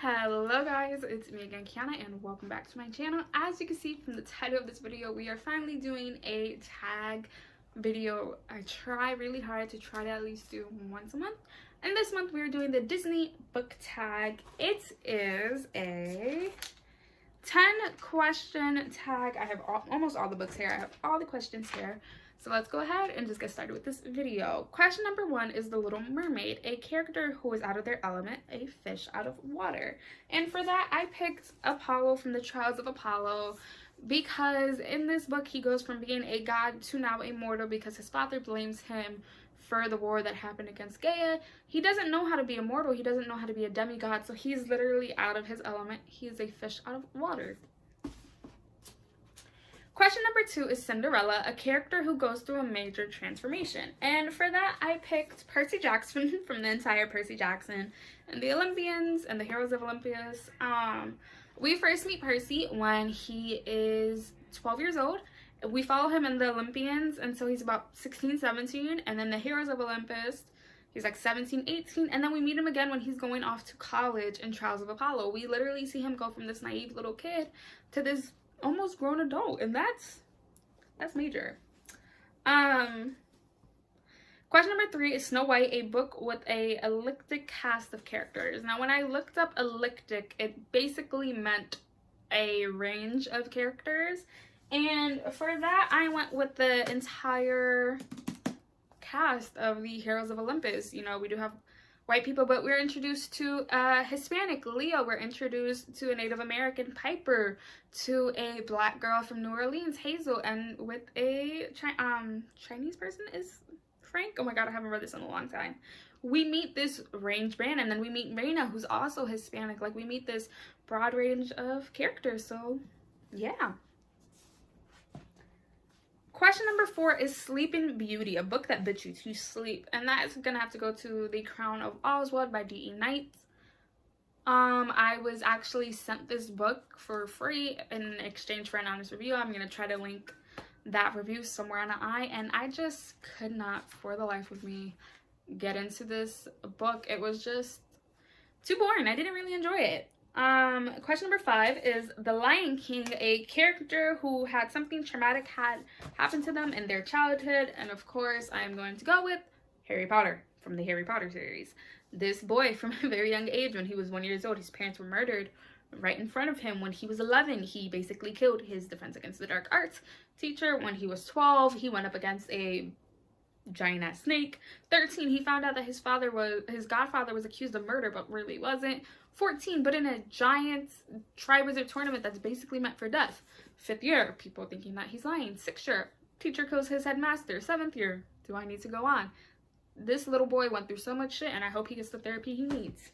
Hello guys, it's me again, Kiana, and welcome back to my channel. As you can see from the title of this video, we are finally doing a tag video. I try really hard to try to at least do once a month. And this month we are doing the Disney book tag. It is a 10 question tag. I have almost all the books here. I have all the questions here. So let's go ahead and just get started with this video. Question number 1 is The Little Mermaid, a character who is out of their element, a fish out of water. And for that, I picked Apollo from the Trials of Apollo because in this book, he goes from being a god to now a mortal because his father blames him for the war that happened against Gaia. He doesn't know how to be a mortal. He doesn't know how to be a demigod, so he's literally out of his element. He is a fish out of water. Question number 2 is Cinderella, a character who goes through a major transformation. And for that, I picked Percy Jackson from the entire Percy Jackson and the Olympians and the Heroes of Olympus. We first meet Percy when he is 12 years old. We follow him in the Olympians until he's about 16, 17. And then the Heroes of Olympus, he's like 17, 18. And then we meet him again when he's going off to college in Trials of Apollo. We literally see him go from this naive little kid to this almost grown adult, and that's major. Question number 3 is Snow White, a book with a eclectic cast of characters. Now when I looked up eclectic, it basically meant a range of characters, and for that I went with the entire cast of the Heroes of Olympus. You know, we do have white people, but we're introduced to Hispanic Leo, we're introduced to a Native American Piper, to a black girl from New Orleans, Hazel, and with a Chinese person is Frank. Oh my god, I haven't read this in a long time. We meet this range band, and then we meet Reina, who's also Hispanic. Like, we meet this broad range of characters, so yeah. Question number 4 is Sleeping Beauty, a book that bit you to sleep. And that is going to have to go to The Crown of Oswald by D.E. Nights. I was actually sent this book for free in exchange for an honest review. I'm going to try to link that review somewhere on the eye. And I just could not, for the life of me, get into this book. It was just too boring. I didn't really enjoy it. Question number 5 is The Lion King, a character who had something traumatic had happened to them in their childhood, and of course I am going to go with Harry Potter from the Harry Potter series. This boy, from a very young age, when he was 1 year old, his parents were murdered right in front of him. When he was 11, he basically killed his Defense Against the Dark Arts teacher. When he was 12, he went up against a giant ass snake. 13, he found out that his godfather was accused of murder, but really wasn't. 14, but in a giant Triwizard tournament that's basically meant for death. 5th year, people thinking that he's lying. 6th year, teacher kills his headmaster. 7th year, do I need to go on? This little boy went through so much shit, and I hope he gets the therapy he needs.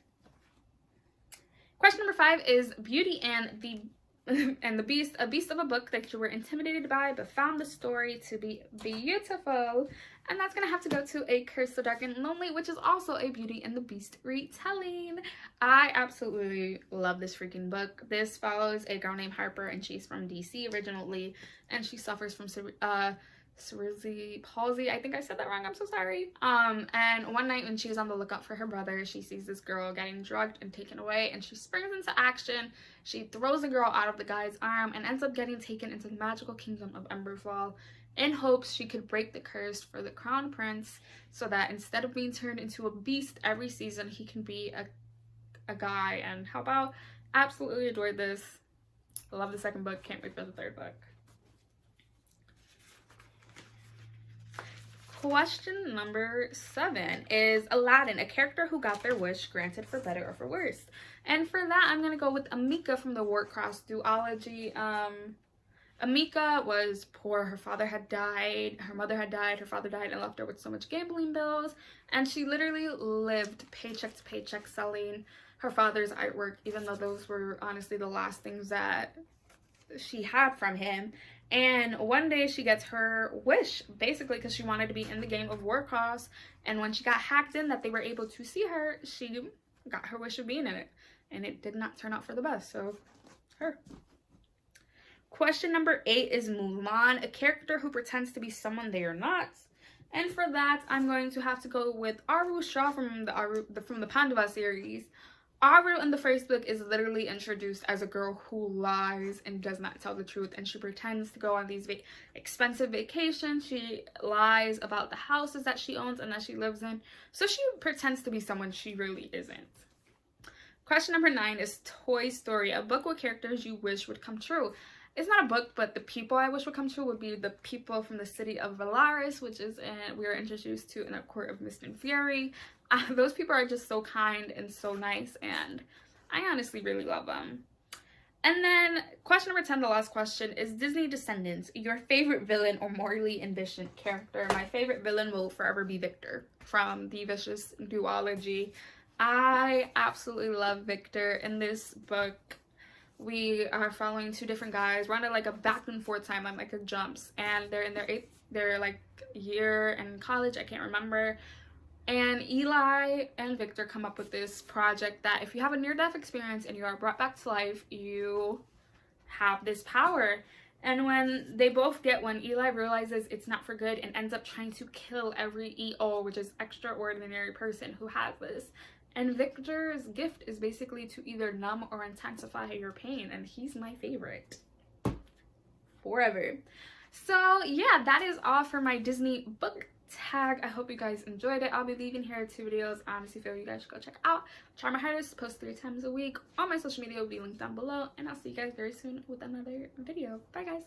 Question number 5 is Beauty and the Beast, a beast of a book that you were intimidated by but found the story to be beautiful. And that's gonna have to go to A Curse So Dark and Lonely, which is also a Beauty and the Beast retelling. I absolutely love this freaking book. This follows a girl named Harper, and she's from DC originally, and she suffers from cerebral palsy. I think I said that wrong, I'm so sorry. And one night when she was on the lookout for her brother, she sees this girl getting drugged and taken away, and she springs into action. She throws the girl out of the guy's arm and ends up getting taken into the magical kingdom of Emberfall in hopes she could break the curse for the crown prince, so that instead of being turned into a beast every season, he can be a guy. And how about, absolutely adored this. I love the second book, can't wait for the third book. Question number 7 is Aladdin, a character who got their wish granted for better or for worse. And for that, I'm going to go with Amika from the Warcross duology. Amika was poor. Her father had died, her mother had died, her father died and left her with so much gambling bills. And she literally lived paycheck to paycheck selling her father's artwork, even though those were honestly the last things that she had from him. And one day she gets her wish, basically because she wanted to be in the game of Warcross, and when she got hacked in that they were able to see her, she got her wish of being in it, and it did not turn out for the best, so her. Question number 8 is Mulan, a character who pretends to be someone they are not. And for that, I'm going to have to go with Aru Shah from the Pandava series. Aru in the first book is literally introduced as a girl who lies and does not tell the truth, and she pretends to go on these expensive vacations. She lies about the houses that she owns and that she lives in, so she pretends to be someone she really isn't. Question number 9 is Toy Story, a book with characters you wish would come true. It's not a book, but the people I wish would come true would be the people from the city of Valaris, which is we are introduced to in A Court of Mist and Fury. Those people are just so kind and so nice, and I honestly really love them. And then question number 10, the last question, is Disney Descendants your favorite villain or morally ambitious character? My favorite villain will forever be Victor from the Vicious duology. I absolutely love Victor. In this book, we are following two different guys. We're on like a back and forth timeline, like it jumps, and they're in their like year in college, I can't remember. And Eli and Victor come up with this project that if you have a near-death experience and you are brought back to life, you have this power. And when they both get one, Eli realizes it's not for good and ends up trying to kill every EO, which is extraordinary person, who has this. And Victor's gift is basically to either numb or intensify your pain, and he's my favorite forever. So yeah, that is all for my Disney book tag. I hope you guys enjoyed it. I'll be leaving here 2 videos I honestly feel you guys should go check out. Try my hardest to post 3 times a week. All my social media will be linked down below, and I'll see you guys very soon with another video. Bye guys.